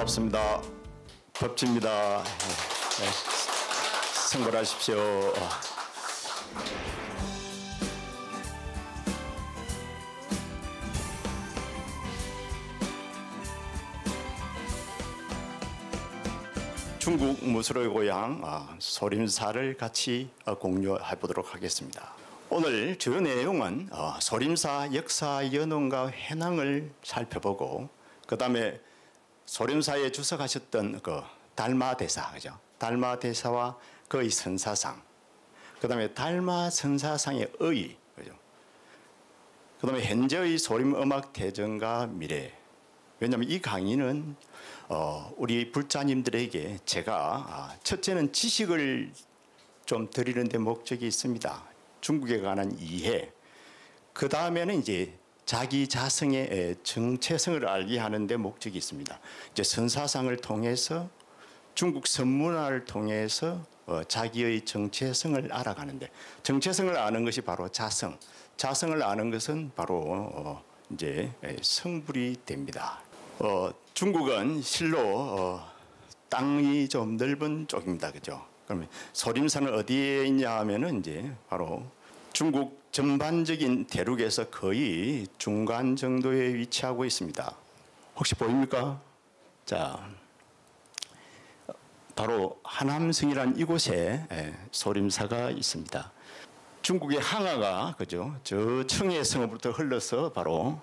반갑습니다. 법치입니다. 네, 승벌하십시오. 중국 무술의 고향 소림사를 같이 공유해 보도록 하겠습니다. 오늘 주요 내용은 소림사 역사 연원과 henang을 살펴보고, 그 다음에 소림사에 주석하셨던 그 달마대사, 그죠? 달마대사와 그의 선사상, 그 다음에 달마선사상의 의, 그죠? 그 다음에 현재의 소림음악 대전과 미래. 왜냐하면 이 강의는 우리 불자님들에게 제가 첫째는 지식을 좀 드리는 데 목적이 있습니다. 중국에 관한 이해. 그 다음에는 이제 자기 자성의 정체성을 알게 하는 데 목적이 있습니다. 이제 선사상을 통해서 중국 선문화를 통해서 자기의 정체성을 알아가는데, 정체성을 아는 것이 바로 자성, 자성을 아는 것은 바로 이제 성불이 됩니다. 중국은 실로 땅이 좀 넓은 쪽입니다, 그죠? 그러면 소림사는 어디에 있냐 하면은 이제 바로 중국 전반적인 대륙에서 거의 중간 정도에 위치하고 있습니다. 혹시 보입니까? 자, 바로 하남성이란 이곳에 소림사가 있습니다. 중국의 항아가, 그죠? 저 청해성으로부터 흘러서 바로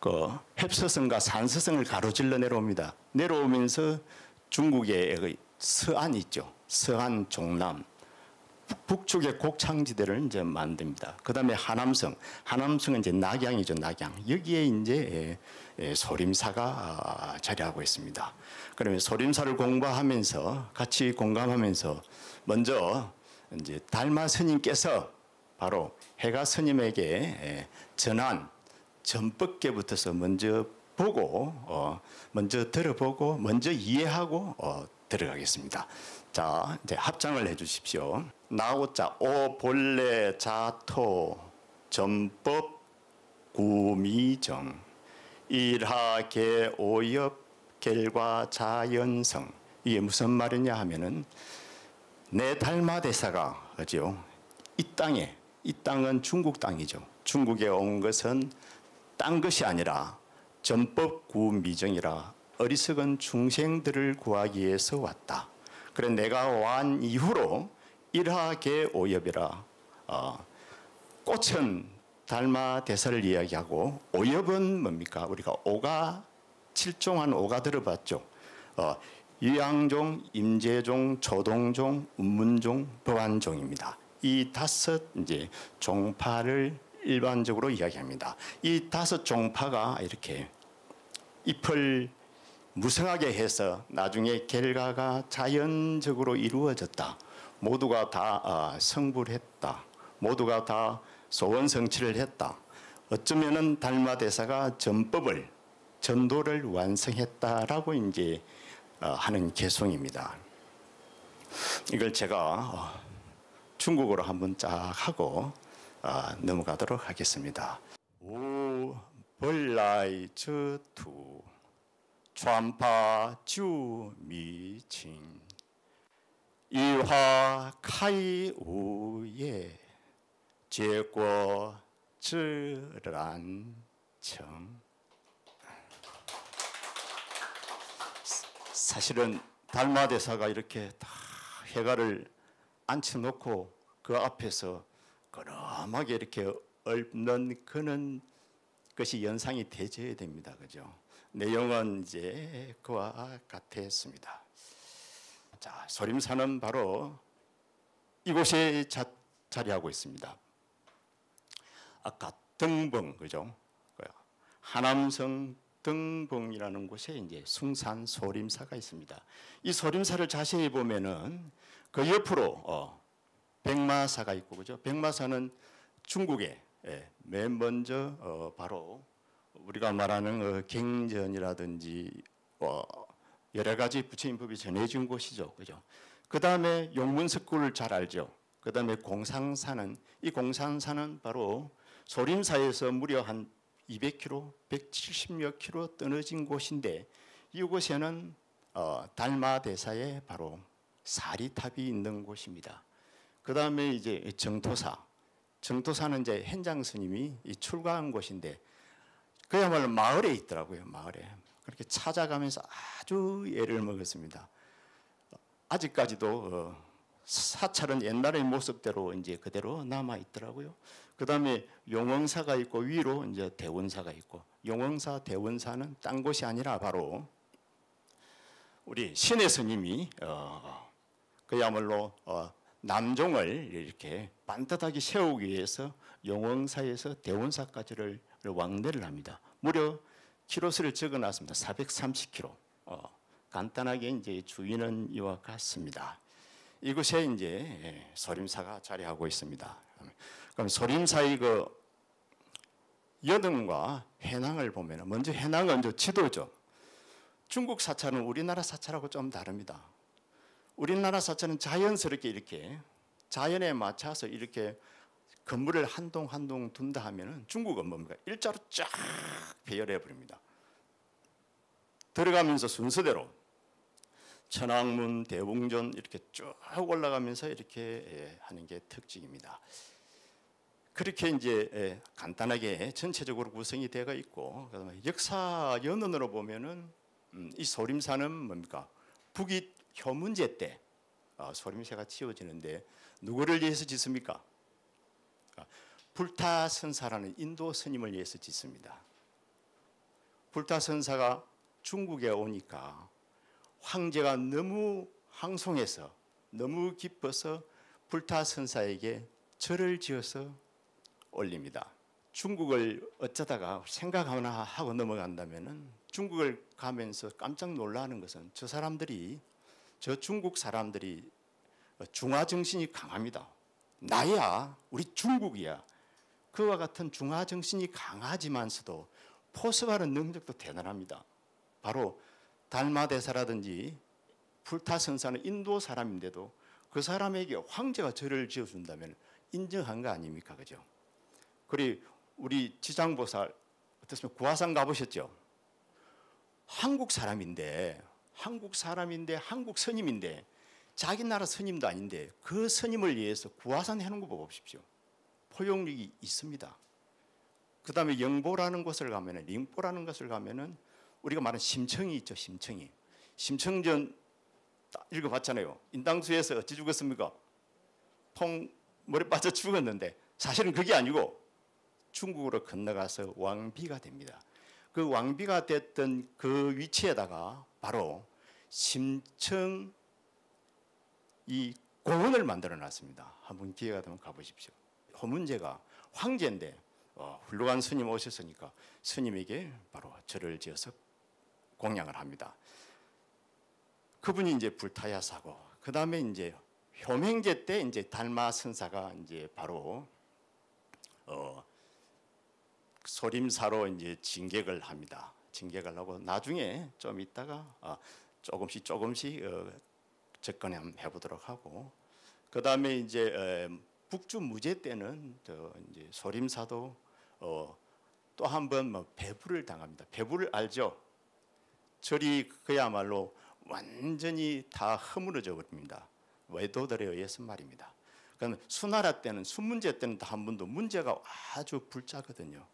그 헵서성과 산서성을 가로질러 내려옵니다. 내려오면서 중국의 서안이 있죠. 서안, 종남, 북쪽의 곡창지대를 이제 만듭니다. 그 다음에 하남성, 하남성은 이제 낙양이죠, 낙양. 여기에 이제 소림사가 자리하고 있습니다. 그러면 소림사를 공부하면서, 같이 공감하면서, 먼저 이제 달마 스님께서 바로 해가 스님에게 전한 전법계부터서 먼저 보고, 먼저 들어보고, 먼저 이해하고 들어가겠습니다. 자, 이제 합장을 해 주십시오. 나오자, 오, 본래, 자토, 전법, 구미정, 일하, 계, 오엽, 결과, 자연성. 이게 무슨 말이냐 하면은, 내 달마대사가, 그죠? 이 땅에, 이 땅은 중국 땅이죠. 중국에 온 것은 딴 것이 아니라 전법 구미정이라 어리석은 중생들을 구하기 위해서 왔다. 그래 내가 완 이후로 일하계 오엽이라, 꽃은 달마대사를 이야기하고 오엽은 뭡니까? 우리가 오가, 칠종한 오가 들어봤죠. 유양종, 임재종, 조동종, 운문종, 법안종입니다. 이 다섯 이제 종파를 일반적으로 이야기합니다. 이 다섯 종파가 이렇게 잎을 무성하게 해서 나중에 결과가 자연적으로 이루어졌다. 모두가 다 성불했다. 모두가 다 소원성취를 했다. 어쩌면은 달마대사가 전법을, 전도를 완성했다라고 이제 하는 개송입니다. 이걸 제가 중국어로 한번 쫙 하고 넘어가도록 하겠습니다. 우 벌라이 저투传法就迷情 이화开无业结果自然成. 사실은 달마대사가 이렇게 다 해가를 앉혀놓고 그 앞에서 그럼하게 이렇게 읊는 그는 것이 연상이 되져야 됩니다. 그죠? 내용은 이제 그와 같았습니다. 자, 소림사는 바로 이곳에 자리하고 있습니다. 아까 등봉, 그죠? 하남성 등봉이라는 곳에 이제 숭산 소림사가 있습니다. 이 소림사를 자세히 보면은 그 옆으로 백마사가 있고, 그죠? 백마사는 중국에 맨 먼저 바로 우리가 말하는 갱전이라든지 여러 가지 부처님법이 전해진 곳이죠, 그죠? 그 다음에 용문석굴을 잘 알죠. 그 다음에 공상사는, 이 공상사는 바로 소림사에서 무려 한 200km, 170여 km 떨어진 곳인데, 이곳에는 달마대사에 바로 사리탑이 있는 곳입니다. 그 다음에 이제 정토사는 이제 현장 스님이 출가한 곳인데 그야말로 마을에 있더라고요. 마을에 그렇게 찾아가면서 아주 애를 먹었습니다. 아직까지도 사찰은 옛날의 모습대로 이제 그대로 남아 있더라고요. 그 다음에 용왕사가 있고 위로 이제 대원사가 있고, 용왕사, 대원사는 딴 곳이 아니라 바로 우리 신의 스님이 그야말로 남종을 이렇게 반듯하게 세우기 위해서 용왕사에서 대원사까지를 왕래를 합니다. 무려 키로수를 적어놨습니다. 430km. 간단하게 이제 주인은 이와 같습니다. 이곳에 이제 소림사가 자리하고 있습니다. 그럼 소림사의 그 여등과 해낭을 보면 먼저 해낭은 저 지도죠. 중국 사찰은 우리나라 사찰하고 좀 다릅니다. 우리나라 사찰은 자연스럽게 이렇게 자연에 맞춰서 이렇게 건물을 한 동 한 동 둔다 하면은 중국은 뭡니까? 일자로 쫙 배열해 버립니다. 들어가면서 순서대로 천왕문, 대웅전 이렇게 쭉 올라가면서 이렇게 하는 게 특징입니다. 그렇게 이제 간단하게 전체적으로 구성이 되어 있고, 그다음에 역사 연원으로 보면은 이 소림사는 뭡니까? 북이 효문제 때 소림사가 지어지는데 누구를 위해서 짓습니까? 불타선사라는 인도 스님을 위해서 짓습니다. 불타선사가 중국에 오니까 황제가 너무 항송해서 너무 기뻐서 불타선사에게 절을 지어서 올립니다. 중국을 어쩌다가 생각 하나 하고 넘어간다면은 중국을 가면서 깜짝 놀라는 것은 저 중국 사람들이 중화정신이 강합니다. 나야, 우리 중국이야. 그와 같은 중화정신이 강하지만서도 포섭하는 능력도 대단합니다. 바로 달마대사라든지 불타선사는 인도 사람인데도 그 사람에게 황제가 절을 지어준다면 인정한 거 아닙니까? 그죠? 그리고 우리 지장보살 어떻습니까? 구화산 가보셨죠? 한국 사람인데 한국 스님인데 자기 나라 스님도 아닌데 그 스님을 위해서 구화산 해놓은 거 보십시오. 포용력이 있습니다. 그 다음에 영보라는 곳을 가면은, 링보라는 곳을 가면은 우리가 말하는 심청이 있죠. 심청전 읽어봤잖아요. 인당수에서 어찌 죽었습니까? 머리 빠져 죽었는데 사실은 그게 아니고 중국으로 건너가서 왕비가 됩니다. 그 왕비가 됐던 그 위치에다가 바로 심청 이 공원을 만들어 놨습니다. 한번 기회가 되면 가보십시오. 호문제가 황제인데 훌륭한 스님 오셨으니까 스님에게 바로 절을 지어서 공양을 합니다. 그분이 이제 불타야사고, 그 다음에 이제 효맹제 때 이제 달마선사가 이제 바로 소림사로 이제 진격을 합니다. 진격을 하고 나중에 좀 있다가 조금씩 접근해 보도록 하고, 그 다음에 이제 북주 무제 때는 이제 소림사도 또 한 번 뭐 배부를 당합니다. 배부를 알죠? 절이 그야말로 완전히 다 허물어져 버립니다. 외도들에 의해서 말입니다. 그러면 수나라 때는 순문제 때는 한 번도 문제가 아주 불자거든요.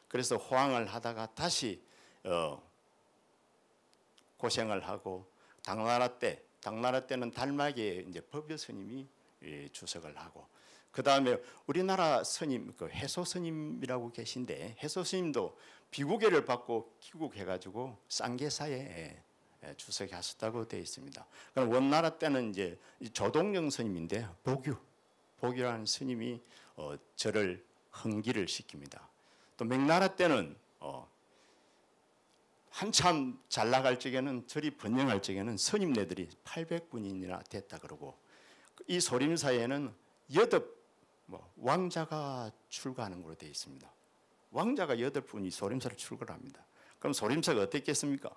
그래서 호황을 하다가 다시 고생을 하고 당나라 때는 달마계 이제 법여 스님이 주석을 하고, 그 다음에 우리나라 스님 그 해소 스님이라고 계신데 해소 스님도 비구계를 받고 귀국해가지고 쌍계사에 주석하셨다고 되어 있습니다. 그럼 원나라 때는 이제 조동영 스님인데 보규라는 스님이 절을 흥기를 시킵니다. 또 명나라 때는 한참 잘 나갈 적에는 절이 번영할 적에는 스님네들이 800분이나 됐다 그러고, 이 소림사에는 8 왕자가 출가하는 걸로 되어 있습니다. 왕자가 8분이 소림사를 출가합니다. 그럼 소림사가 어땠겠습니까?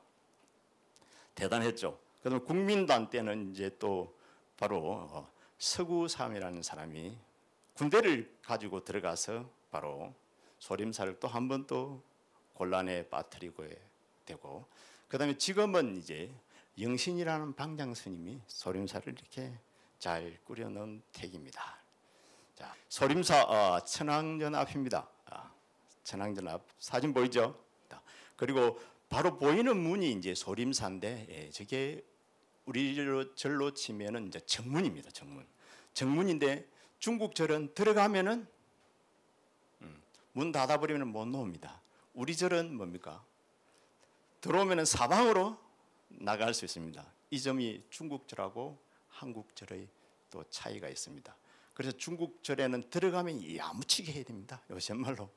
대단했죠. 그다음 국민단 때는 이제 또 바로 서구삼이라는 사람이 군대를 가지고 들어가서 바로 소림사를 또 한 번 또 곤란에 빠뜨리고 되고, 그다음에 지금은 이제 영신이라는 방장 스님이 소림사를 이렇게 잘 꾸려놓은 택입니다. 자, 소림사 천왕전 앞입니다. 천왕전 앞 사진 보이죠? 그리고 바로 보이는 문이 이제 소림사인데, 예, 저게 우리 절로 치면은 이제 정문입니다. 정문인데 중국 절은 들어가면은 문 닫아버리면 못 나옵니다. 우리 절은 뭡니까? 들어오면은 사방으로 나갈 수 있습니다. 이 점이 중국 절하고 한국 절의 또 차이가 있습니다. 그래서 중국 절에는 들어가면 야무치게 해야 됩니다. 요새말로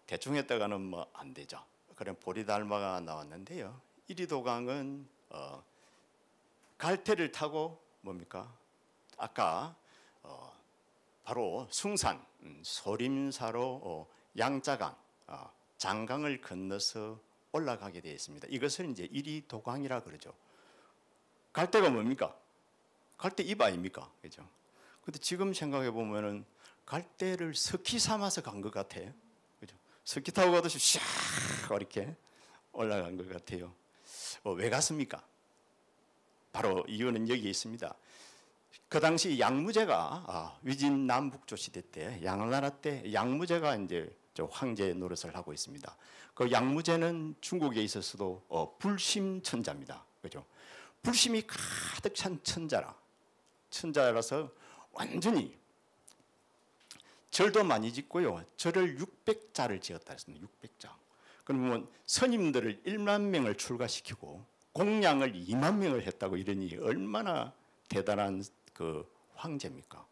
대충 했다가는 뭐 안 되죠. 그럼 보리달마가 나왔는데요. 이리도강은 갈대를 타고 뭡니까? 아까 바로 숭산 소림사로 양자강 장강을 건너서 올라가게 되어 있습니다. 이것을 이제 이리도강이라 그러죠. 갈대가 뭡니까? 갈대 잎 아닙니까? 그죠? 근데 지금 생각해 보면은 갈대를 석기 삼아서 간 것 같아요. 그죠? 석기 타고 가듯이 샥 이렇게 올라간 것 같아요. 왜 갔습니까? 바로 이유는 여기 있습니다. 그 당시 양무제가 위진 남북조 시대 때 양나라 때 양무제가 이제 황제 노릇을 하고 있습니다. 그 양무제는 중국에 있어서도 불심천자입니다. 그죠? 불심이 가득 찬 천자라서 완전히 절도 많이 짓고요. 절을 600자를 지었다 했습니다. 600자. 그러면 스님들을 1만 명을 출가시키고 공양을 2만 명을 했다고 이러니 얼마나 대단한 그 황제입니까?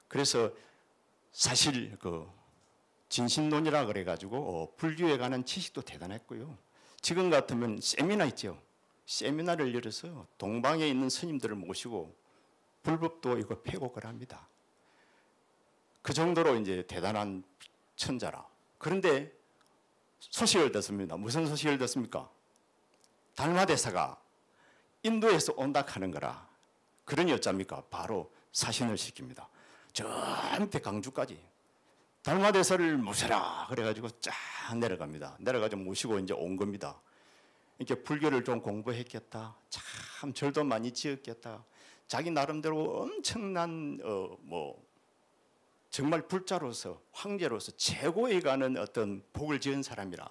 그래서 사실 그 진신론이라 그래가지고 불교에 관한 지식도 대단했고요. 지금 같으면 세미나 있죠. 세미나를 열어서 동방에 있는 스님들을 모시고 불법도 이거 폐곡을 합니다. 그 정도로 이제 대단한 천자라. 그런데 소식을 듣습니다. 무슨 소식을 듣습니까? 달마대사가 인도에서 온다 하는 거라. 그러니 어쩝니까? 바로 사신을 시킵니다. 저 밑에 강주까지 달마대사를 모셔라 그래가지고 쫙 내려갑니다. 내려가지고 모시고 이제 온 겁니다. 이렇게 불교를 좀 공부했겠다. 참 절도 많이 지었겠다. 자기 나름대로 엄청난 정말 불자로서 황제로서 최고에 가는 어떤 복을 지은 사람이라.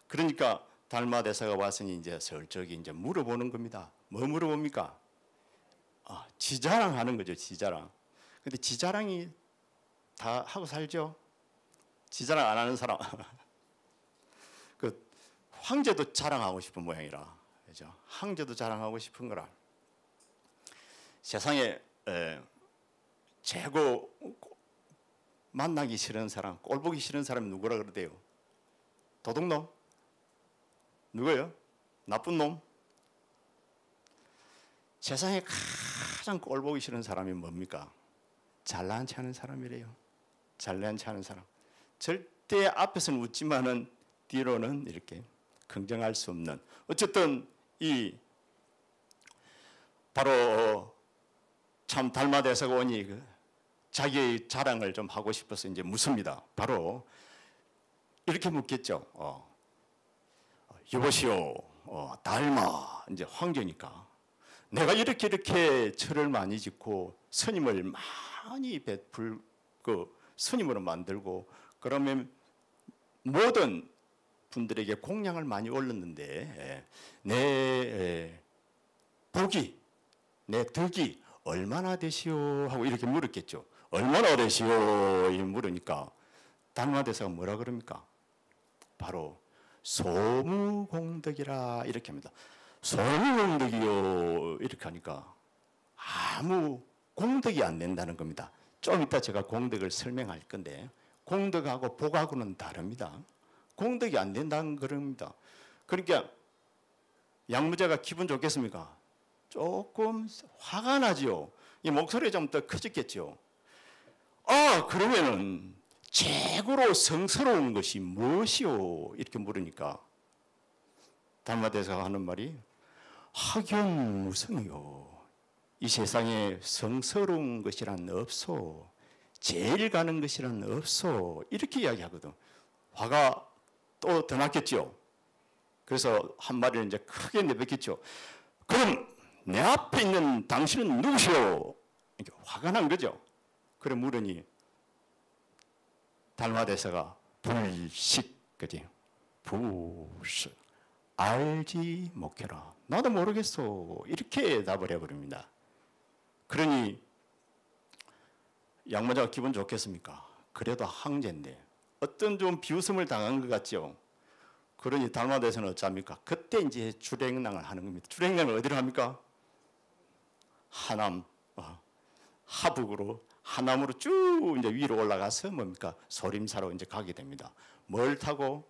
그러니까 달마대사가 왔으니 이제 슬쩍이 이제 물어보는 겁니다. 뭐 물어봅니까? 지자랑하는 거죠. 지자랑. 근데 지자랑이 다 하고 살죠. 지자랑 안 하는 사람. 그 황제도 자랑하고 싶은 모양이라. 그죠? 황제도 자랑하고 싶은 거라. 세상에 최고 만나기 싫은 사람, 꼴 보기 싫은 사람이 누구라 그러대요? 도둑놈? 누구예요? 나쁜 놈? 세상에 가장 꼴 보기 싫은 사람이 뭡니까? 잘난 체 하는 사람이래요. 잘난 체 하는 사람. 절대 앞에서는 웃지만은 뒤로는 이렇게 긍정할 수 없는. 어쨌든 이 바로 참 달마대사가 오니 자기의 자랑을 좀 하고 싶어서 이제 묻습니다. 바로 이렇게 묻겠죠. 여보시오, 달마, 이제 황제니까 내가 이렇게 절을 많이 짓고 스님을 많이 스님으로 만들고 그러면 모든 분들에게 공양을 많이 올렸는데 내 복이, 내 덕이 얼마나 되시오 하고 이렇게 물었겠죠. 얼마나 되시오 물으니까 달마대사가 뭐라 그럽니까? 바로 소무공덕이라 이렇게 합니다. 소무공덕이요 이렇게 하니까 아무 공덕이 안 된다는 겁니다. 좀 이따 제가 공덕을 설명할 건데 공덕하고 복하고는 다릅니다. 공덕이 안 된다는 겁니다. 그러니까 양무제가 기분 좋겠습니까? 조금 화가 나지요. 이 목소리 좀 더 커졌겠죠. 그러면은 최고로 성스러운 것이 무엇이오? 이렇게 물으니까 달마대사가 하는 말이 학연 무성이요. 이 세상에 성스러운 것이란 없소. 제일 가는 것이란 없소. 이렇게 이야기하거든. 화가 또 더 났겠죠. 그래서 한 마디를 이제 크게 내뱉겠죠. 그럼 내 앞에 있는 당신은 누구시오? 이렇게 화가 난 거죠. 그래 물으니 달마대사가 불식, 그지? 불식. 알지 못해라. 나도 모르겠어. 이렇게 답을 해버립니다. 그러니 양모자가 기분 좋겠습니까? 그래도 황제인데 어떤 좀 비웃음을 당한 것 같죠. 그러니 달마대사는 어쩝니까? 그때 이제 주랭랑을 하는 겁니다. 주랭랑을 어디로 합니까? 하남, 하북으로 하남으로 쭉 이제 위로 올라가서 뭡니까? 소림사로 이제 가게 됩니다. 뭘 타고?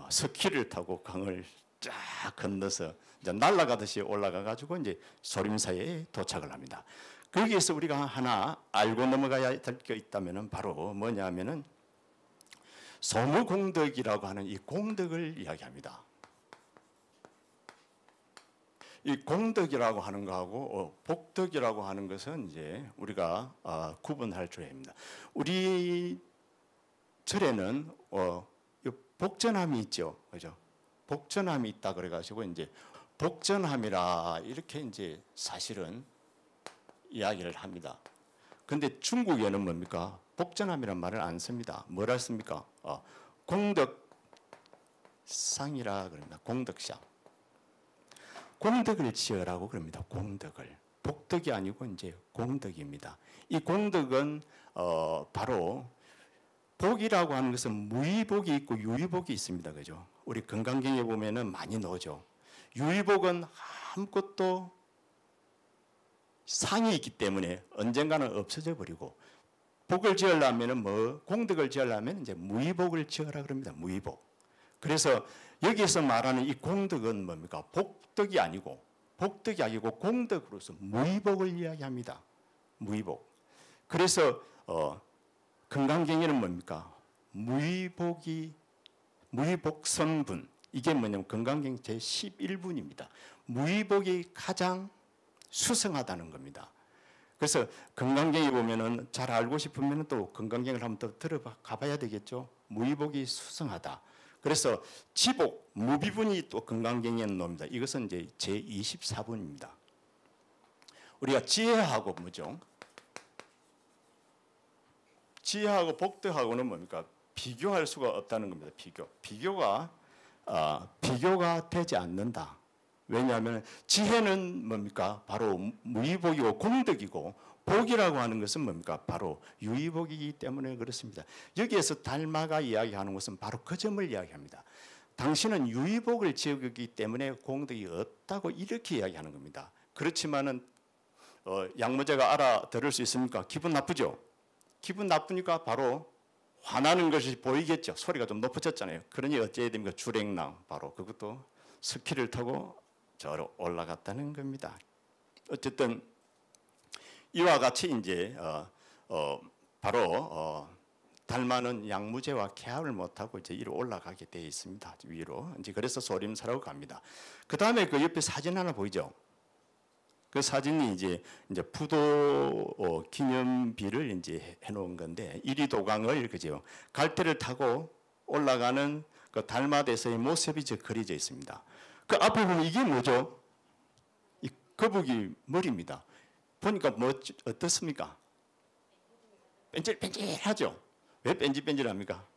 스키를 타고 강을 쫙 건너서 이제 날아가듯이 올라가 가지고 이제 소림사에 도착을 합니다. 거기에서 우리가 하나 알고 넘어가야 될 게 있다면은 바로 뭐냐면은 소무공덕이라고 하는 이 공덕을 이야기합니다. 이 공덕이라고 하는 거하고 복덕이라고 하는 것은 이제 우리가 구분할 줄 압니다. 우리 절에는 복전함이 있죠, 그죠? 복전함이 있다 그래가지고 이제 복전함이라 이렇게 이제 사실은 이야기를 합니다. 근데 중국에는 뭡니까? 복전함이란 말을 안 씁니다. 뭐라 씁니까? 공덕상이라 그럽니다. 공덕상. 공덕을 지으라고 그럽니다. 공덕을. 복덕이 아니고 이제 공덕입니다. 이 공덕은 바로 복이라고 하는 것은 무의복이 있고 유의복이 있습니다. 그죠? 우리 건강경에 보면은 많이 나오죠. 유의복은 아무것도 상이 있기 때문에 언젠가는 없어져 버리고, 복을 지으려면은 공덕을 지으려면 이제 무의복을 지으라 그럽니다. 무의복. 그래서 여기에서 말하는 이 공덕은 뭡니까? 복덕이 아니고 공덕으로서 무의복을 이야기합니다. 무의복. 그래서 건강경에는 뭡니까? 무의복선분. 이게 뭐냐면 건강경 제11분입니다. 무의복이 가장 수성하다는 겁니다. 그래서 건강경에 보면은 잘 알고 싶으면 또 건강경을 한번 더 들어가 봐야 되겠죠. 무의복이 수성하다. 그래서 지복, 무비분이 또 건강경에는 나옵니다. 이것은 이제 제24분입니다. 우리가 지혜하고 뭐죠? 지혜하고 복덕하고는 뭡니까? 비교할 수가 없다는 겁니다. 비교가 되지 않는다. 왜냐하면 지혜는 뭡니까? 바로 무의복이고 공덕이고, 복이라고 하는 것은 뭡니까? 바로 유의복이기 때문에 그렇습니다. 여기에서 달마가 이야기하는 것은 바로 그 점을 이야기합니다. 당신은 유의복을 지었기 때문에 공덕이 없다고 이렇게 이야기하는 겁니다. 그렇지만은 양모자가 알아들을 수 있습니까? 기분 나쁘죠? 기분 나쁘니까 바로 화나는 것이 보이겠죠. 소리가 좀 높아졌잖아요. 그러니 어찌해야 됩니까? 주랭랑, 바로 그것도 스키를 타고 저로 올라갔다는 겁니다. 어쨌든 이와 같이 이제 바로 달마는 양무제와 계합을 못하고 이제 위로 올라가게 되어 있습니다. 위로. 이제 그래서 소림사라고 갑니다. 그 다음에 그 옆에 사진 하나 보이죠? 그 사진이 이제 부도 기념비를 이제 해놓은 건데, 이리도강을 그죠? 갈대를 타고 올라가는 그 달마대사의 모습이 저 그려져 있습니다. 그 앞에 보면 이게 뭐죠? 이 거북이 머리입니다. 보니까 어떻습니까? 뺀질뺀질하죠? 왜 뺀질뺀질합니까?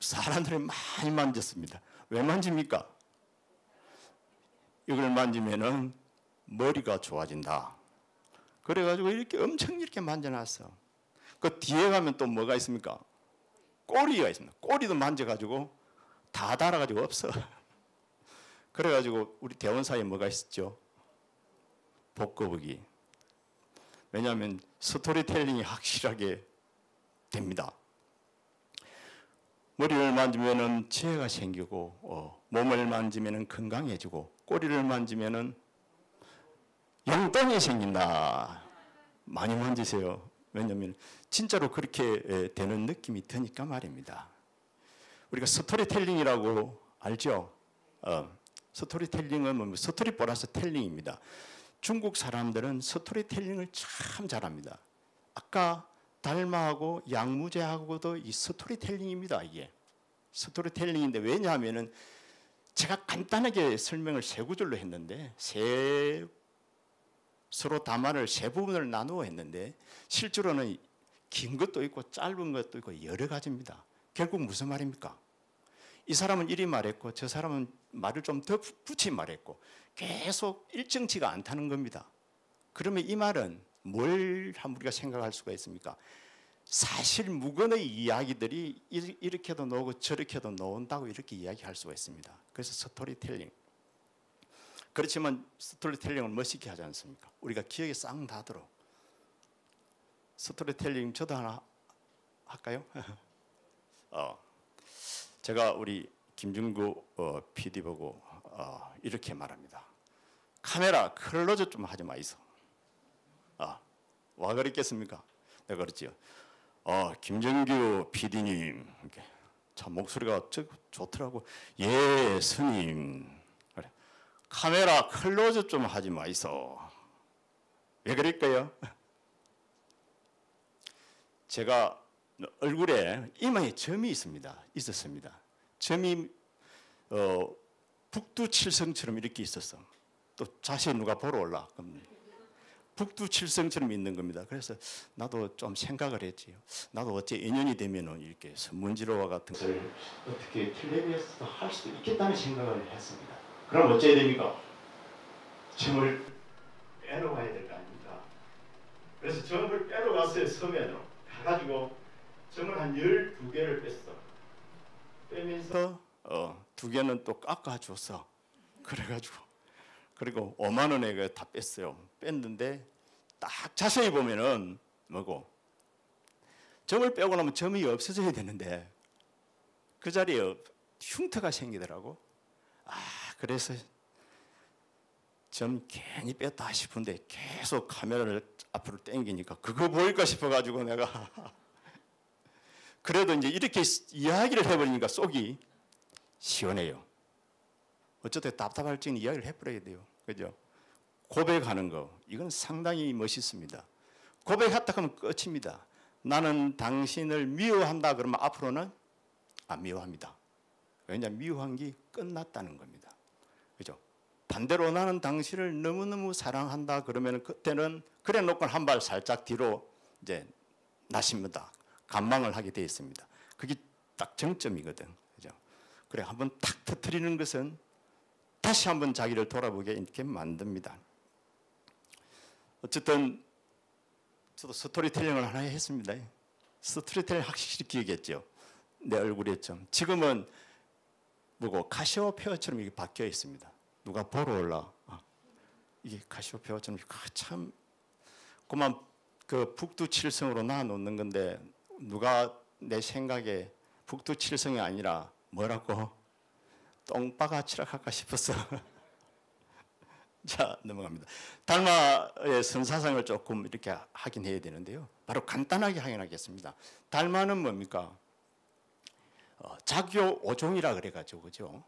사람들이 많이 만졌습니다. 왜 만집니까? 이걸 만지면은 머리가 좋아진다. 그래가지고 엄청 이렇게 만져놨어. 그 뒤에 가면 또 뭐가 있습니까? 꼬리가 있습니다. 꼬리도 만져가지고 다 달아가지고 없어. 그래가지고 우리 대원사에 뭐가 있었죠? 복거북이. 왜냐하면 스토리텔링이 확실하게 됩니다. 머리를 만지면은 지혜가 생기고, 몸을 만지면은 건강해지고, 꼬리를 만지면은 용돈이 생긴다. 많이 만지세요. 왜냐하면 진짜로 그렇게 되는 느낌이 드니까 말입니다. 우리가 스토리텔링이라고 알죠? 스토리텔링은 뭐 스토리 플러스 텔링입니다. 중국 사람들은 스토리텔링을 참 잘합니다. 아까 달마하고 양무제하고도 이 스토리텔링입니다. 이게 스토리텔링인데, 왜냐하면은 제가 간단하게 설명을 세 구절로 했는데 서로 담화를 세 부분을 나누어 했는데 실제로는 긴 것도 있고 짧은 것도 있고 여러 가지입니다. 결국 무슨 말입니까? 이 사람은 이리 말했고 저 사람은 말을 좀 더 붙이 말했고 계속 일정치가 않다는 겁니다. 그러면 이 말은 뭘 우리가 생각할 수가 있습니까? 사실 무건의 이야기들이 이렇게도 나오고 저렇게도 나온다고 이렇게 이야기할 수가 있습니다. 그래서 스토리텔링. 그렇지만 스토리텔링을 멋있게 하지 않습니까? 우리가 기억에 싹 나도록. 스토리텔링 저도 하나 할까요? 제가 우리 김준구 PD 보고 이렇게 말합니다. 카메라 클로즈 좀 하지 마이소. 와 그랬겠습니까? 내가 그랬지요. 김정규 PD님, 참 목소리가 좋더라고. 예, 스님. 그래. 카메라 클로즈 좀 하지 마이소. 왜 그럴까요? 제가 얼굴에 이마에 점이 있었습니다. 점이 북두칠성처럼 이렇게 있었어. 또 자세히 누가 보러 올라. 북두칠성처럼 있는 겁니다. 그래서 나도 좀 생각을 했지요. 나도 어째 인연이 되면은 이렇게 선문지로와 같은 것을 어떻게 텔레비에서도 할 수도 있겠다는 생각을 했습니다. 그럼 어째야 됩니까? 점을 빼러 가야 될 거 아닙니까? 그래서 점을 빼러 갔어요. 서면으로 가가지고 점을 한 12개를 뺐어. 빼면서 2개는 또 깎아줬어. 그래가지고 그리고 5만 원에 다 뺐어요. 뺐는데 딱 자세히 보면은 뭐고 점을 빼고 나면 점이 없어져야 되는데 그 자리에 흉터가 생기더라고. 그래서 점 괜히 뺐다 싶은데 계속 카메라를 앞으로 당기니까 그거 보일까 싶어가지고 내가 그래도 이제 이렇게 이야기를 해버리니까 속이 시원해요. 어쨌든 답답할 적은 이야기를 해버려야 돼요. 그죠? 고백하는 거, 이건 상당히 멋있습니다. 고백했다 하면 끝입니다. 나는 당신을 미워한다 그러면 앞으로는 안 미워합니다. 왜냐하면 미워한 게 끝났다는 겁니다. 그죠? 반대로 나는 당신을 너무너무 사랑한다 그러면 그때는 그래 놓고 한 발 살짝 뒤로 이제 나십니다. 간망을 하게 되어 있습니다. 그게 딱 정점이거든. 그죠? 그래 한번 탁 터뜨리는 것은 다시 한번 자기를 돌아보게 이렇게 만듭니다. 어쨌든 저도 스토리텔링을 하나 했습니다. 스토리텔링 확실히 기억했죠. 내 얼굴이 좀 지금은 뭐고 카시오페아처럼 이게 바뀌어 있습니다. 누가 보러 올라. 이게 카시오페아처럼 참 그만 그 북두칠성으로 놔놓는 건데 누가 내 생각에 북두칠성이 아니라 뭐라고 똥바가치라 할까 싶었어. 자 넘어갑니다. 달마의 선사상을 조금 이렇게 하긴 해야 되는데요. 바로 간단하게 확인하겠습니다. 달마는 뭡니까? 자교 오종이라 그래가지고 그죠?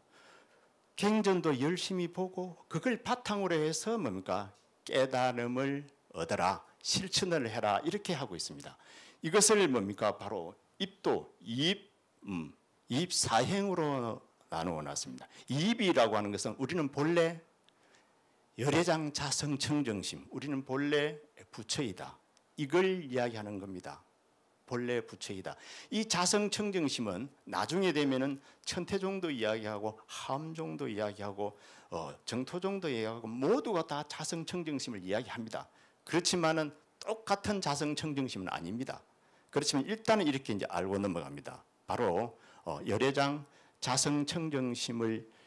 경전도 열심히 보고 그걸 바탕으로 해서 뭡니까? 깨달음을 얻어라, 실천을 해라 이렇게 하고 있습니다. 이것을 뭡니까? 바로 입도, 입사행으로 나누어 놨습니다. 입이라고 하는 것은 우리는 본래 열애장 자성청정심, 우리는 본래 부처이다. 이걸 이야기하는 겁니다. 본래 부처이다. 이 자성청정심은 나중에 되면은 천태종도 이야기하고 함종도 이야기하고 정토종도 이야기하고 모두가 다 자성청정심을 이야기합니다. 그렇지만은 똑같은 자성청정심은 아닙니다. 그렇지만 일단은 이렇게 이제 알고 넘어갑니다. 바로 열애장 자성청정심을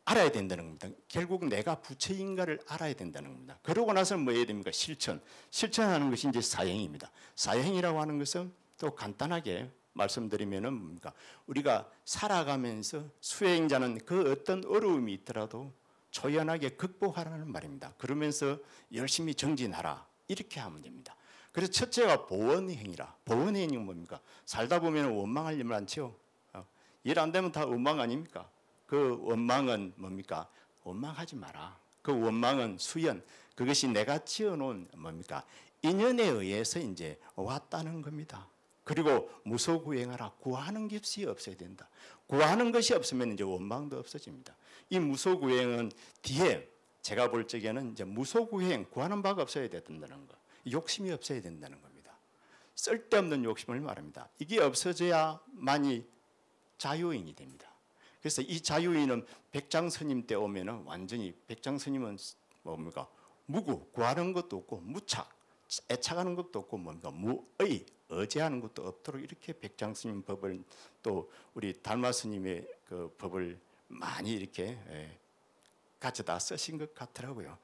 알아야 된다는 겁니다. 결국 내가 부처인가를 알아야 된다는 겁니다. 그러고 나서 뭐 해야 됩니까? 실천. 실천하는 것이 이제 사행입니다. 사행이라고 하는 것은 또 간단하게 말씀드리면은 뭡니까? 우리가 살아가면서 수행자는 그 어떤 어려움이 있더라도 조연하게 극복하라는 말입니다. 그러면서 열심히 정진하라. 이렇게 하면 됩니다. 그래서 첫째가 보원행이라. 보원행이 뭡니까? 살다 보면 원망할 일 많죠. 일 안 되면 다 원망 아닙니까? 그 원망은 뭡니까? 원망하지 마라. 그 원망은 수연. 그것이 내가 지어놓은 뭡니까? 인연에 의해서 이제 왔다는 겁니다. 그리고 무소구행하라. 구하는 것이 없어야 된다. 구하는 것이 없으면 이제 원망도 없어집니다. 이 무소구행은 뒤에 제가 볼 적에는 이제 무소구행, 구하는 바가 없어야 된다는 거. 욕심이 없어야 된다는 겁니다. 쓸데없는 욕심을 말합니다. 이게 없어져야만이 자유인이 됩니다. 그래서 이 자유인은 백장스님 때 오면은 완전히 백장스님은 뭡니까? 무구, 구하는 것도 없고 무착, 애착하는 것도 없고 뭡니까? 무의, 의지하는 것도 없도록 이렇게 백장스님 법을 또 우리 달마스님의 그 법을 많이 이렇게 가져다 쓰신 것 같더라고요.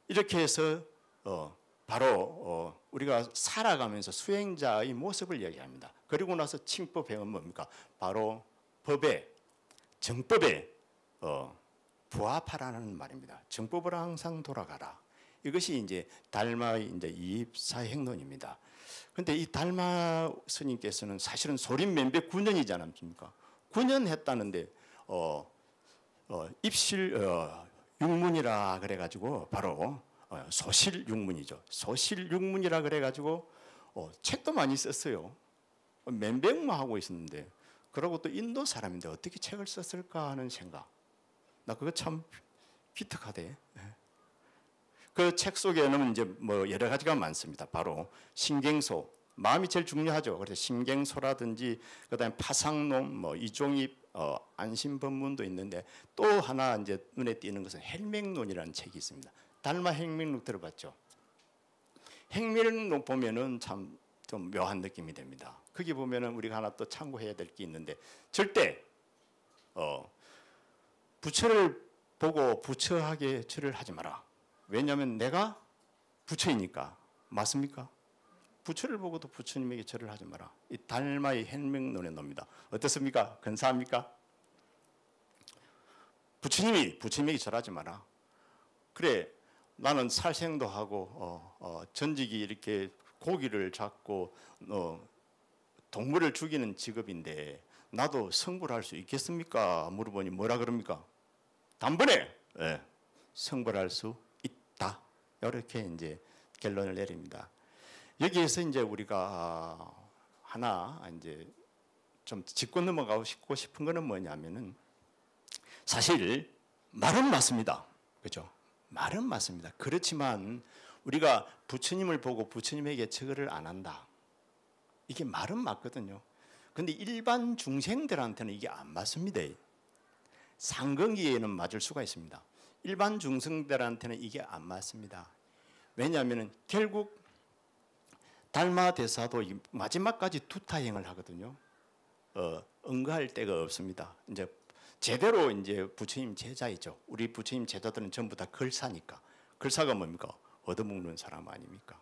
이렇게 해서 바로 우리가 살아가면서 수행자의 모습을 얘기합니다. 그리고 나서 칭법행은 뭡니까? 바로 법에 정법에 부합하라는 말입니다. 정법으로 항상 돌아가라. 이것이 이제 달마의 이제 이입사행론입니다. 그런데 이 달마 스님께서는 사실은 소림면배 9년이지 않습니까? 9년 했다는데 입실 육문이라 그래가지고 바로 소실육문이죠. 소실육문이라 그래가지고 책도 많이 썼어요. 맨백만 하고 있었는데 그러고 또 인도 사람인데 어떻게 책을 썼을까 하는 생각. 나 그거 참 기특하대. 그 책 속에는 이제 뭐 여러 가지가 많습니다. 바로 신경소, 마음이 제일 중요하죠. 그래서 신경소라든지 그다음에 파상론, 뭐 이종입, 안심법문도 있는데 또 하나 이제 눈에 띄는 것은 행맥론이라는 책이 있습니다. 달마 행맥론 들어봤죠? 행맥론 보면은 참 좀 묘한 느낌이 됩니다. 거기 보면은 우리가 하나 또 참고해야 될 게 있는데 절대 부처를 보고 부처하게 절을 하지 마라. 왜냐하면 내가 부처이니까. 맞습니까? 부처를 보고도 부처님에게 절을 하지 마라. 이 달마의 행맥론에 넣습니다. 어떻습니까? 근사합니까? 부처님에게 절하지 마라. 그래, 나는 살생도 하고 전직이 이렇게 고기를 잡고 동물을 죽이는 직업인데 나도 성불할 수 있겠습니까? 물어보니 뭐라 그럽니까? 단번에 성불할 수 있다. 이렇게 이제 결론을 내립니다. 여기에서 이제 우리가 하나 이제 좀 짚고 넘어가고 싶은 거는 뭐냐면은 사실 말은 맞습니다. 그죠? 말은 맞습니다. 그렇지만 우리가 부처님을 보고 부처님에게 절을 안 한다. 이게 말은 맞거든요. 근데 일반 중생들한테는 이게 안 맞습니다. 상근기에는 맞을 수가 있습니다. 일반 중생들한테는 이게 안 맞습니다. 왜냐하면 결국 달마 대사도 마지막까지 두타행을 하거든요. 응가할 데가 없습니다. 이제 제대로 이제 부처님 제자이죠. 우리 부처님 제자들은 전부 다 걸사니까. 걸사가 뭡니까? 얻어먹는 사람 아닙니까?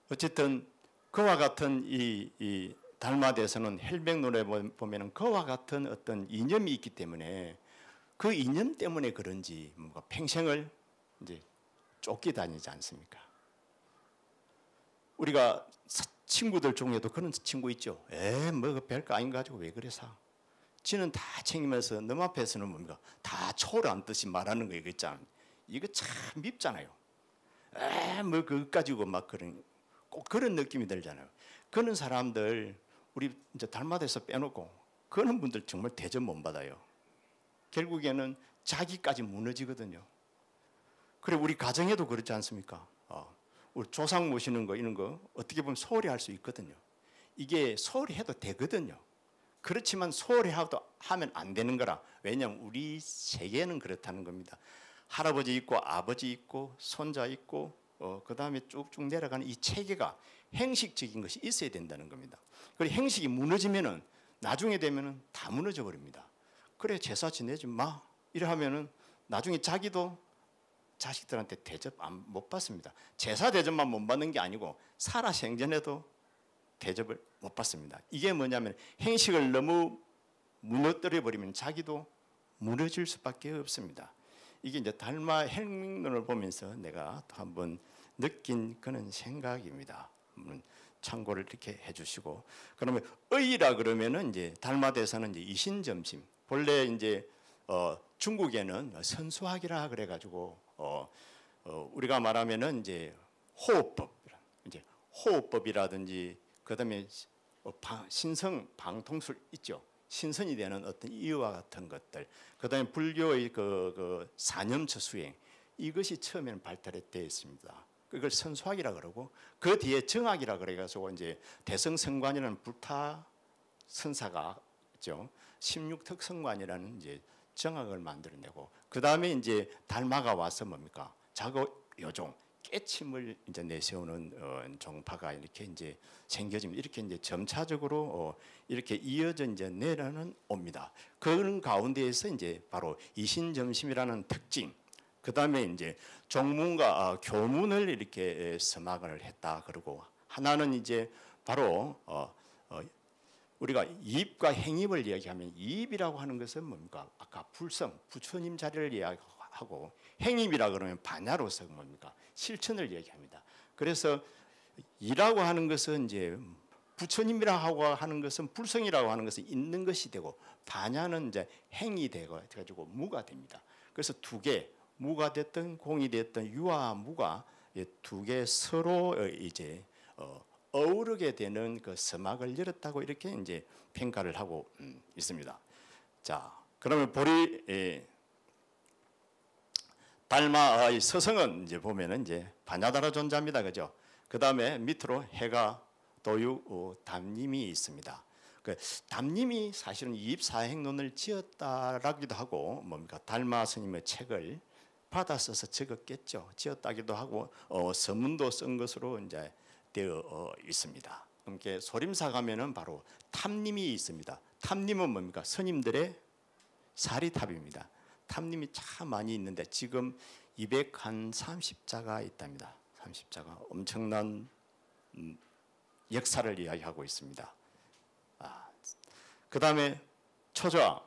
어쨌든 그와 같은 이 달마대에서는 헬백론에 보면은 그와 같은 어떤 이념이 있기 때문에 그 이념 때문에 그런지 뭔가 평생을 이제 쫓기다니지 않습니까? 우리가 친구들 중에도 그런 친구 있죠. 뭐 별거 아닌 거 가지고 왜 그래 사? 지는 다 챙기면서 너 앞에서는 뭡니까? 다 초라한 듯이 말하는 거 이거 있잖아요. 이거 참 밉잖아요. 뭐 그거 가지고 막 꼭 그런 느낌이 들잖아요. 그런 사람들 우리 이제 달마대에서 빼놓고 그런 분들 정말 대접 못 받아요. 결국에는 자기까지 무너지거든요. 그래 우리 가정에도 그렇지 않습니까? 우리 조상 모시는 거 이런 거 어떻게 보면 소홀히 할 수 있거든요. 이게 소홀히 해도 되거든요. 그렇지만 소홀히 하면 안 되는 거라. 왜냐하면 우리 세계는 그렇다는 겁니다. 할아버지 있고 아버지 있고 손자 있고 그 다음에 쭉쭉 내려가는 이 체계가 행식적인 것이 있어야 된다는 겁니다. 그리고 행식이 무너지면은 나중에 되면은 다 무너져 버립니다. 그래 제사 지내지 마 이래 하면은 나중에 자기도 자식들한테 대접 못 받습니다. 제사 대접만 못 받는 게 아니고 살아 생전에도 대접을 못 받습니다. 이게 뭐냐면 행식을 너무 무너뜨려 버리면 자기도 무너질 수밖에 없습니다. 이게 이제 달마 행론을 보면서 내가 또 한번 느낀 그런 생각입니다. 참고를 이렇게 해주시고 그러면 의라 그러면은 이제 달마 대사는 이제 이신점심 본래 이제 중국에는 선수학이라 그래가지고 우리가 말하면은 이제 호흡법 이제 호흡법이라든지 그다음에 신성 방통술 있죠. 신선이 되는 어떤 이유와 같은 것들, 그다음에 불교의 그 사념처 수행, 이것이 처음에는 발달되어 있습니다. 그걸 선수학이라 그러고 그 뒤에 정학이라 그래가지고 이제 대성성관이라는 불타 선사가 있죠. 16특성관이라는 이제 정학을 만들어내고 그 다음에 이제 달마가 와서 뭡니까 자거 요종 깨침을 이제 내세우는 종파가 이렇게 이제 생겨집니다. 이렇게 이제 점차적으로 이렇게 이어져 이제 내려는 옵니다. 그런 가운데에서 이제 바로 이신점심이라는 특징, 그 다음에 이제 종문과 교문을 이렇게 서막을 했다. 그러고 하나는 이제 바로 우리가 이입과 행입을 이야기하면 이입이라고 하는 것은 뭡니까? 아까 불성, 부처님 자리를 이야기하고 행입이라 그러면 반야로서 뭡니까? 실천을 얘기합니다. 그래서 이라고 하는 것은 이제 부처님이라고 하는 것은 불성이라고 하는 것은 있는 것이 되고 반야는 이제 행이 되고 가지고 무가 됩니다. 그래서 두 개, 무가 됐든 공이 됐든 유와 무가 두 개 서로 이제 어우르게 되는 그 서막을 열었다고 이렇게 이제 평가를 하고 있습니다. 자, 그러면 보리 달마 서성은 이제 보면은 이제 반야다라 존자입니다, 그죠? 그 다음에 밑으로 해가 도유 담님이 있습니다. 그 담님이 사실은 이입사행론을 지었다라기도 하고 뭡니까 달마 스님의 책을 받아 써서 적었겠죠. 지었다기도 하고 서문도 쓴 것으로 이제 되어 있습니다. 그러니까 소림사 가면은 바로 탑님이 있습니다. 탑님은 뭡니까? 스님들의 사리탑입니다. 탑님이 참 많이 있는데 지금 230자가 있답니다. 30자가 엄청난 역사를 이야기하고 있습니다. 그 다음에 초조암,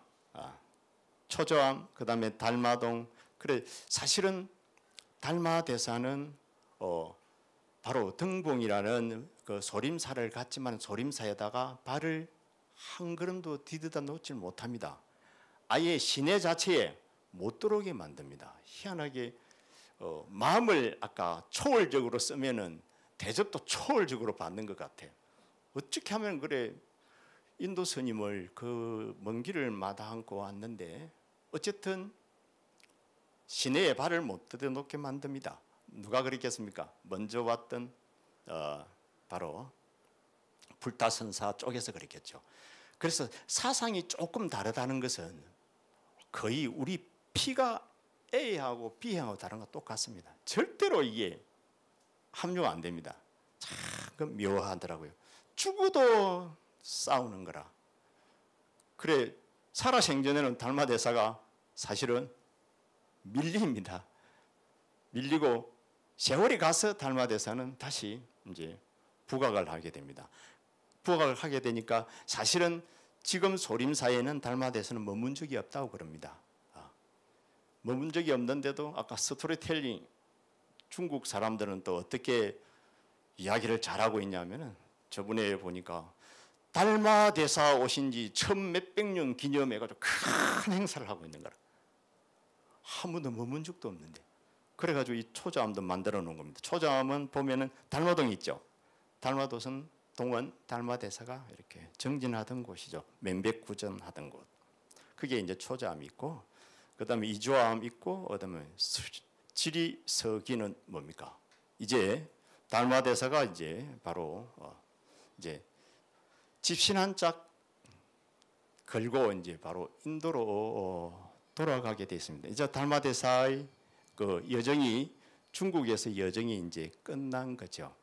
초조암, 그 다음에 달마동. 그래 사실은 달마대사는 바로 등봉이라는 그 소림사를 갖지만 소림사에다가 발을 한 걸음도 디디다 놓지 못합니다. 아예 시내 자체에 못 들어오게 만듭니다. 희한하게 마음을 아까 초월적으로 쓰면은 대접도 초월적으로 받는 것 같아요. 어떻게 하면 그래 인도 스님을 그 먼 길을 마다않고 왔는데 어쨌든 시내에 발을 못 들여놓게 만듭니다. 누가 그랬겠습니까? 먼저 왔던 바로 불타선사 쪽에서 그랬겠죠. 그래서 사상이 조금 다르다는 것은 거의 우리 P가 A하고 B하고 다른 거 똑같습니다. 절대로 이게 합류가 안 됩니다. 참 묘하더라고요. 죽어도 싸우는 거라. 그래 살아생전에는 달마대사가 사실은 밀립니다. 밀리고 세월이 가서 달마대사는 다시 이제 부각을 하게 됩니다. 부각을 하게 되니까 사실은 지금 소림사에는 달마대사는 머문 적이 없다고 그럽니다. 머문 적이 없는데도 아까 스토리텔링 중국 사람들은 또 어떻게 이야기를 잘하고 있냐면은 저번에 보니까 달마대사 오신 지 1000몇백 년 기념해가지고 큰 행사를 하고 있는 거라. 아무도 머문 적도 없는데. 그래가지고 이 초자암도 만들어 놓은 겁니다. 초자암은 보면은 달마동이 있죠. 달마도선 동원 달마대사가 이렇게 정진하던 곳이죠. 맨백구전하던 곳. 그게 이제 초자암이 있고, 그 다음에 이조암 있고, 그 다음에 지리서기는 뭡니까? 이제 달마대사가 이제 바로 이제 집신 한 짝 걸고 이제 바로 인도로 돌아가게 됐습니다. 이제 달마대사의 그 여정이 중국에서 여정이 이제 끝난 거죠.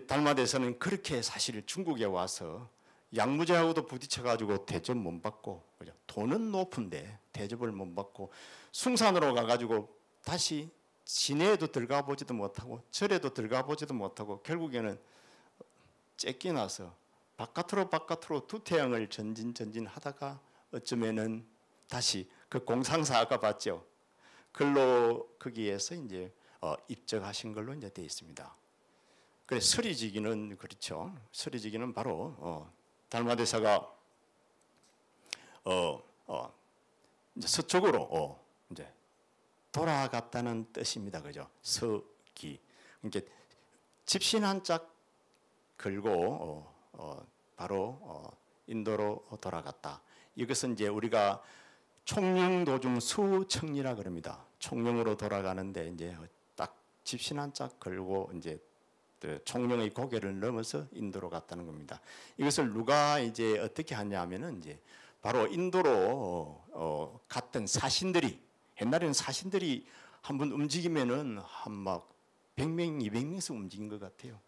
달마대사는 그렇게 사실 중국에 와서 양무제하고도 부딪혀가지고 대접 못 받고, 그죠? 돈은 높은데 대접을 못 받고 숭산으로 가가지고 다시 시내에도 들어가 보지도 못하고 절에도 들어가 보지도 못하고 결국에는 쫓겨나서 바깥으로 두태양을 전진하다가 어쩌면은 다시 그 공상사 아까 봤죠. 글로 거기에서 이제 입적하신 걸로 이제 되어 있습니다. 그래 서리지기는 그렇죠. 서리지기는 바로 달마대사가 이제 서쪽으로 이제 돌아갔다는 뜻입니다. 그죠? 서기. 그러니까 집신 한 짝 걸고 바로 인도로 돌아갔다. 이것은 이제 우리가 총령 도중 수청리라 그럽니다. 총령으로 돌아가는데 이제 딱 집신 한 짝 걸고 이제 총령의 고개를 넘어서 인도로 갔다는 겁니다. 이것을 누가 이제 어떻게 하냐면은 이제 바로 인도로 갔던 사신들이, 옛날에는 사신들이 한번 움직이면은 한 막 100명, 200명씩 움직인 것 같아요.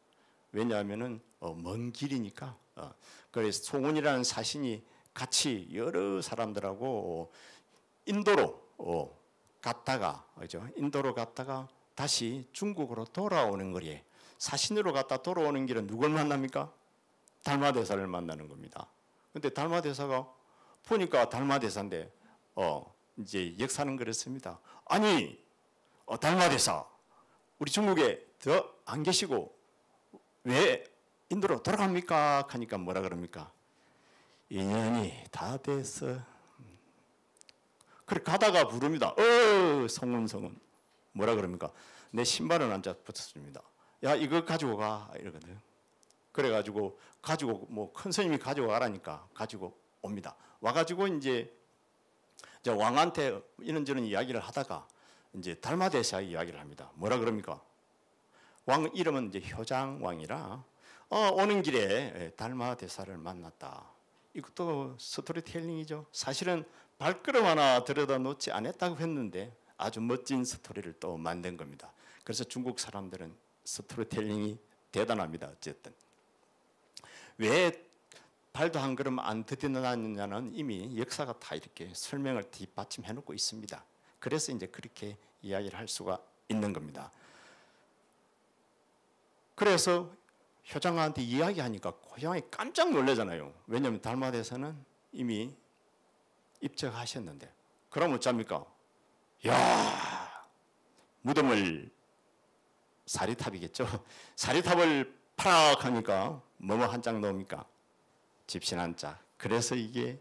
왜냐하면은 먼 길이니까. 그래서 송원이라는 사신이 같이 여러 사람들하고 인도로 갔다가, 그죠? 인도로 갔다가 다시 중국으로 돌아오는 거리에, 사신으로 갔다 돌아오는 길은 누굴 만납니까? 달마대사를 만나는 겁니다. 근데 달마대사가 보니까 달마대사인데 이제 역사는 그렇습니다. 아니 달마대사, 우리 중국에 더 안 계시고 왜 인도로 돌아갑니까? 하니까 뭐라 그럽니까? 인연이 다 돼서. 그래 가다가 부릅니다. 성운 뭐라 그럽니까? 내 신발은 안 붙었습니다. 야 이거 가지고 가 이러거든. 그래가지고 가지고 뭐 큰 스님이 가지고 가라니까 가지고 옵니다. 와가지고 이제 왕한테 이런저런 이야기를 하다가 이제 달마대사 이야기를 합니다. 뭐라 그럽니까? 왕 이름은 이제 효장왕이라 오는 길에 달마대사를 만났다. 이것도 스토리텔링이죠. 사실은 발걸음 하나 들여다 놓지 않았다고 했는데 아주 멋진 스토리를 또 만든 겁니다. 그래서 중국 사람들은 스토리텔링이 대단합니다. 어쨌든 왜 발도 한 걸음 안 디뎌놨느냐는 이미 역사가 다 이렇게 설명을 뒷받침해 놓고 있습니다. 그래서 이제 그렇게 이야기를 할 수가 있는 겁니다. 그래서 효장한테 이야기하니까 효장이 깜짝 놀라잖아요. 왜냐하면 달마대사는 이미 입적하셨는데. 그럼 어쩝니까? 야, 무덤을, 사리탑이겠죠. 사리탑을 파락 하니까 뭐뭐 한 장 넣습니까? 집신 한 짝. 그래서 이게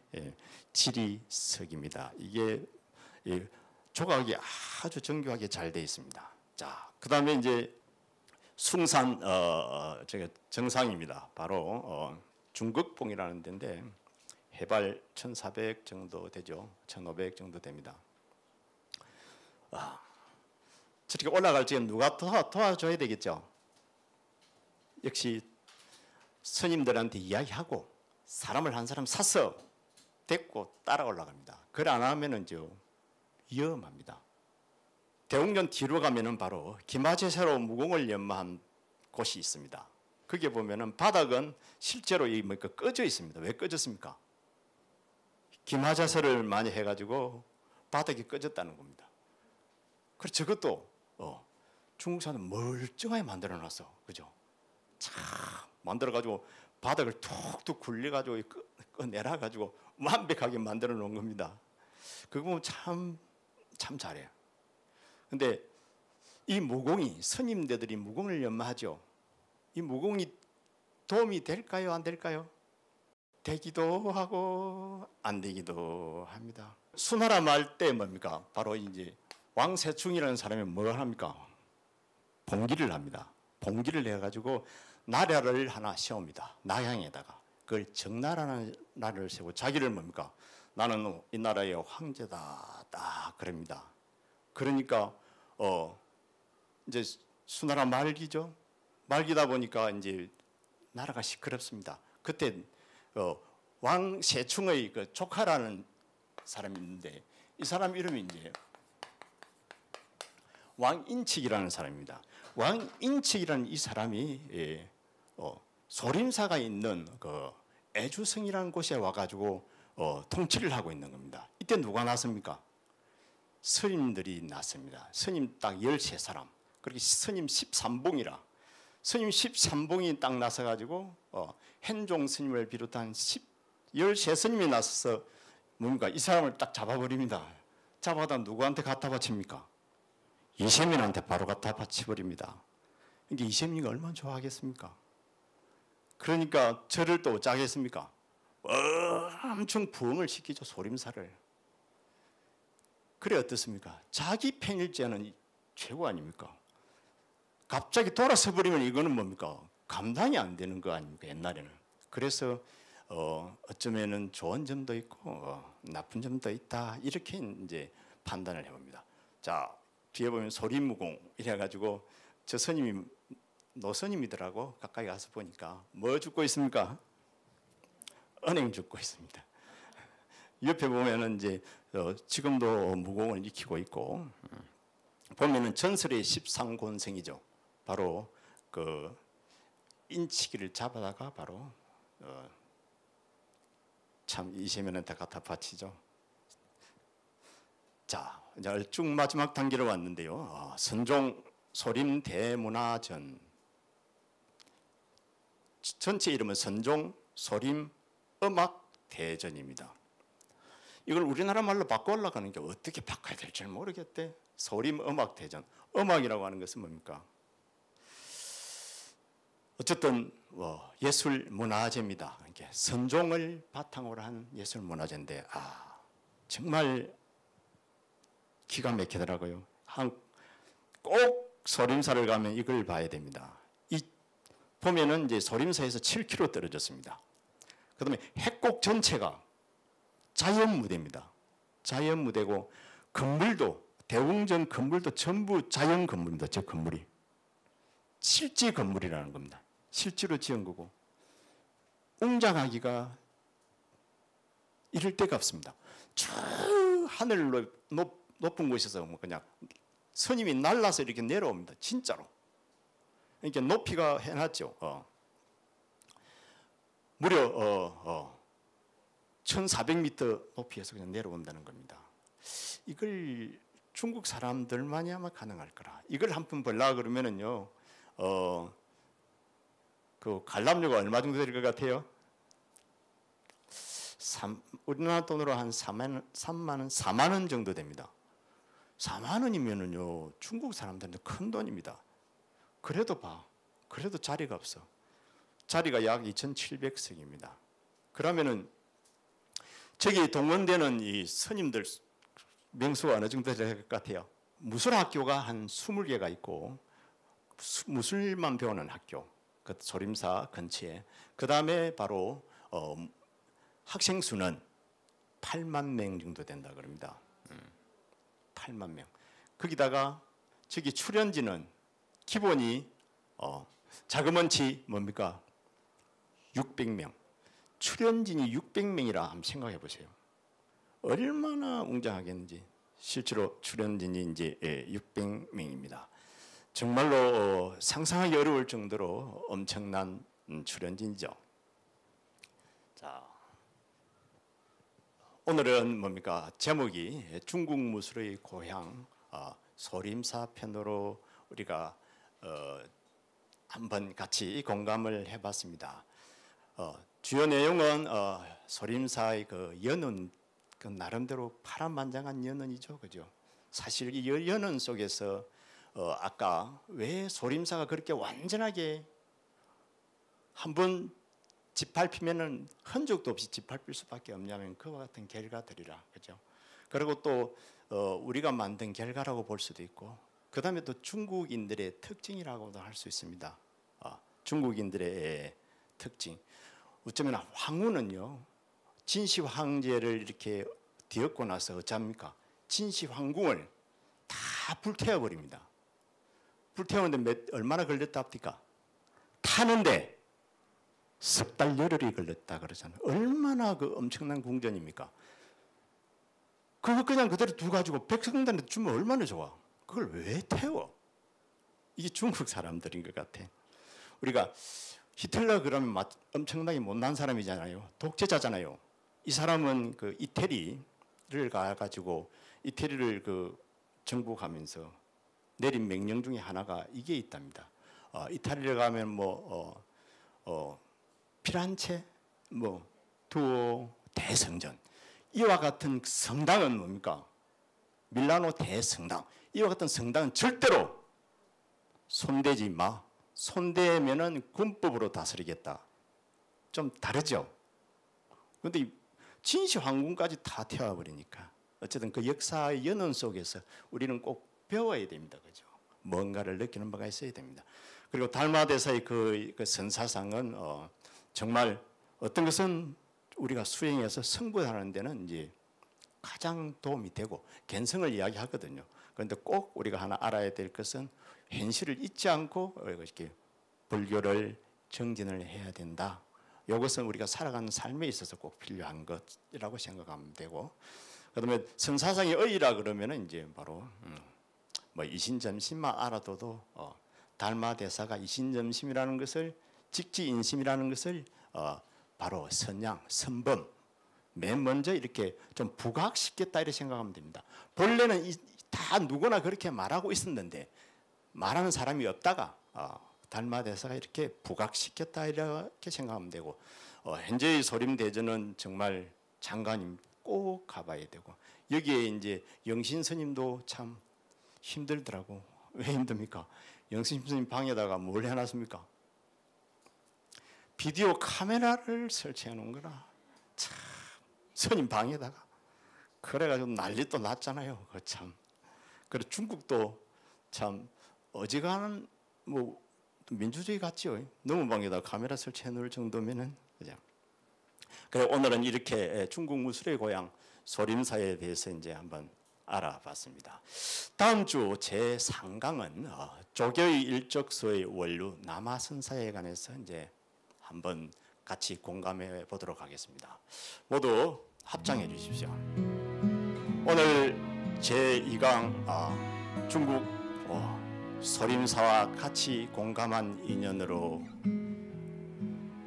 지리석입니다. 이게 조각이 아주 정교하게 잘 되어 있습니다. 자, 그 다음에 이제 숭산 정상입니다. 바로 중극봉이라는 데인데 해발 1,400 정도 되죠. 1,500 정도 됩니다. 저렇게 올라갈 적에 누가 도와줘야 되겠죠. 역시 스님들한테 이야기하고 사람을 한 사람 사서 데리고 따라 올라갑니다. 그래 안 하면은 위험합니다. 대웅전 뒤로 가면은 바로 기마제사로 무공을 연마한 곳이 있습니다. 거기에 보면은 바닥은 실제로 꺼져 있습니다. 왜 꺼졌습니까? 기마제사를 많이 해가지고 바닥이 꺼졌다는 겁니다. 그래서 저것도 중국 사람은 멀쩡하게 만들어놨어, 그죠? 참 만들어가지고 바닥을 툭툭 굴려가지고 꺼내라가지고 완벽하게 만들어 놓은 겁니다. 그거 보면 참 잘해요. 근데 이 무공이, 스님들이 무공을 연마하죠. 이 무공이 도움이 될까요? 안 될까요? 되기도 하고 안 되기도 합니다. 수나라 말 때 뭡니까? 바로 이제 왕세충이라는 사람이 뭘 합니까? 봉기를 합니다. 봉기를 해가지고 나라를 하나 세웁니다. 나양에다가. 그걸 정나라는 나라를 세우고 자기를 뭡니까? 나는 이 나라의 황제다. 딱 그럽니다. 그러니까 이제 수나라 말기죠. 말기다 보니까 이제 나라가 시끄럽습니다. 그때 왕세충의 그 조카라는 사람이 있는데 이 사람 이름이 이제 왕인칙이라는 사람입니다. 왕인칙이라는 이 사람이 소림사가 있는 그 애주성이라는 곳에 와가지고 통치를 하고 있는 겁니다. 이때 누가 났습니까? 스님들이 났습니다. 스님 딱 13사람. 그렇게 스님 13봉이라. 스님 13봉이 딱 나서가지고 현종 스님을 비롯한 13스님이 나서서 뭡니까? 이 사람을 딱 잡아버립니다. 잡아다 누구한테 갖다 바칩니까? 이세민한테 바로 갖다 바쳐버립니다. 그러니까 이세민이가 얼마나 좋아하겠습니까? 그러니까 저를 또 어쩌겠습니까? 엄청 부흥을 시키죠. 소림사를. 그래 어떻습니까? 자기 평일제는 최고 아닙니까? 갑자기 돌아서 버리면 이거는 뭡니까? 감당이 안 되는 거 아닙니까? 옛날에는. 그래서 어쩌면은 좋은 점도 있고 나쁜 점도 있다 이렇게 이제 판단을 해봅니다. 자, 뒤에 보면 소리무공 이래가지고 저 스님이 노스님이더라고. 가까이 가서 보니까 뭐 죽고 있습니까? 은행 죽고 있습니다. 옆에 보면은 이제 지금도 무공을 익히고 있고 보면은 전설의 13곤생이죠. 바로 그 인치기를 잡아다가 바로 참 이세면한테 갖다 바치죠. 자, 이제 얼쭉 마지막 단계로 왔는데요. 선종 소림 대문화전. 전체 이름은 선종 소림 음악 대전입니다. 이걸 우리나라 말로 바꿔 가는 게 어떻게 바꿔야 될지 모르겠대. 소림 음악 대전. 음악이라고 하는 것은 뭡니까? 어쨌든 예술 문화재입니다. 이렇게 선종을 바탕으로 한 예술 문화재인데 정말 기가 막히더라고요. 꼭 소림사를 가면 이걸 봐야 됩니다. 보면은 이제 소림사에서 7km 떨어졌습니다. 그다음에 해곡 전체가 자연 무대입니다. 자연 무대고 건물도 대웅전 건물도 전부 자연 건물입니다. 저 건물이 실제 건물이라는 겁니다. 실제로 지은 거고 웅장하기가 이럴 데가 없습니다. 저 하늘로 높은 곳에서 뭐 그냥 스님이 날라서 이렇게 내려옵니다. 진짜로. 이렇게 높이가 해놨죠. 무려 1400m 높이에서 그냥 내려온다는 겁니다. 이걸 중국 사람들만이 아마 가능할 거라. 이걸 한번 보려고 그러면은요, 그 관람료가 얼마 정도 될 것 같아요? 우리나라 돈으로 한 4만 원 정도 됩니다. 4만 원이면은요, 중국 사람들한테 큰 돈입니다. 그래도 자리가 없어. 자리가 약 2,700석입니다. 그러면은 저기 동원되는 이 스님들 명수가 어느 정도 될 것 같아요? 무술학교가 한 20개가 있고 무술만 배우는 학교, 그 소림사 근처에. 그 다음에 바로 학생 수는 8만 명 정도 된다 그럽니다. 8만 명. 거기다가 저기 출연진은 기본이 자그만치 뭡니까? 600명. 출연진이 600명이라 한번 생각해 보세요. 얼마나 웅장하겠는지. 실제로 출연진이 이제 600명입니다. 정말로 상상하기 어려울 정도로 엄청난 출연진이죠. 자, 오늘은 뭡니까? 제목이 중국 무술의 고향 소림사 편으로 우리가 한번 같이 공감을 해봤습니다. 주요 내용은 소림사의 그 연은 그 나름대로 파란만장한 연은이죠, 그죠? 사실 이 연은 속에서 아까 왜 소림사가 그렇게 완전하게 한번 짓밟히면은 흔적도 없이 짓밟힐 수밖에 없냐면 그와 같은 결과들이라, 그죠? 그리고 또 우리가 만든 결과라고 볼 수도 있고, 그 다음에 또 중국인들의 특징이라고도 할 수 있습니다. 중국인들의 특징. 어쩌면 황후는요, 진시 황제를 이렇게 뒤엎고 나서 어쩝니까? 진시 황궁을 다 불태워 버립니다. 불태우는데 얼마나 걸렸다 합니까? 타는데 석 달 열흘이 걸렸다 그러잖아요. 얼마나 그 엄청난 궁전입니까? 그거 그냥 그대로 두가지고 백성들한테 주면 얼마나 좋아. 그걸 왜 태워? 이게 중국 사람들인 것 같아. 우리가 히틀러 그러면 엄청나게 못난 사람이잖아요. 독재자잖아요. 이 사람은 그 이태리를 가가지고 이태리를 그 정복하면서 내린 명령 중에 하나가 이게 있답니다. 이태리를 가면 피란체, 두오 대성전, 이와 같은 성당은 뭡니까? 밀라노 대성당, 이와 같은 성당은 절대로 손대지 마. 손대면은 군법으로 다스리겠다. 좀 다르죠. 그런데 진시 황궁까지 다 태워버리니까 어쨌든 그 역사의 연원 속에서 우리는 꼭 배워야 됩니다, 그죠? 뭔가를 느끼는 바가 있어야 됩니다. 그리고 달마대사의 그 선사상은 정말 어떤 것은 우리가 수행해서 승부하는 데는 이제 가장 도움이 되고 견성을 이야기하거든요. 그런데 꼭 우리가 하나 알아야 될 것은 현실을 잊지 않고 이렇게 불교를 정진을 해야 된다. 이것은 우리가 살아가는 삶에 있어서 꼭 필요한 것이라고 생각하면 되고, 그다음에 선사상의 의의라 그러면은 이제 바로 뭐 이신점심만 알아둬도 달마대사가 이신점심이라는 것을, 직지인심이라는 것을 바로 선양, 선범, 맨 먼저 이렇게 좀 부각시켰다 이렇게 생각하면 됩니다. 본래는 다 누구나 그렇게 말하고 있었는데 말하는 사람이 없다가 달마대사가 이렇게 부각시켰다 이렇게 생각하면 되고, 현재의 소림대전은 정말 장관님 꼭 가봐야 되고, 여기에 이제 영신 스님도 참 힘들더라고. 왜 힘듭니까? 영신 스님 방에다가 뭘 해놨습니까? 비디오 카메라를 설치해 놓은 거라. 참, 스님 방에다가. 그래가지고 난리도 났잖아요. 그 참. 그리고 중국도 참 어지간한 뭐 민주주의 같지요. 너무 방에다 카메라 설치해 놓을 정도면은, 그죠? 그래 오늘은 이렇게 중국 무술의 고향 소림사에 대해서 이제 한번 알아봤습니다. 다음 주 제 3강은 조교의 일적서의 원류 남아선사에 관해서 이제 한번 같이 공감해 보도록 하겠습니다. 모두 합장해 주십시오. 오늘 제 2강 중국 소림사와 같이 공감한 인연으로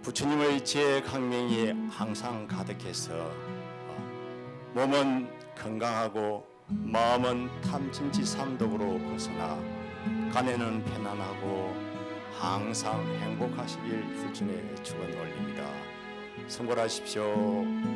부처님의 지혜강명이 항상 가득해서 몸은 건강하고 마음은 탐진치 삼독으로 벗어나 간에는 편안하고 항상 행복하시길 불전에 축원 올립니다. 성골하십시오.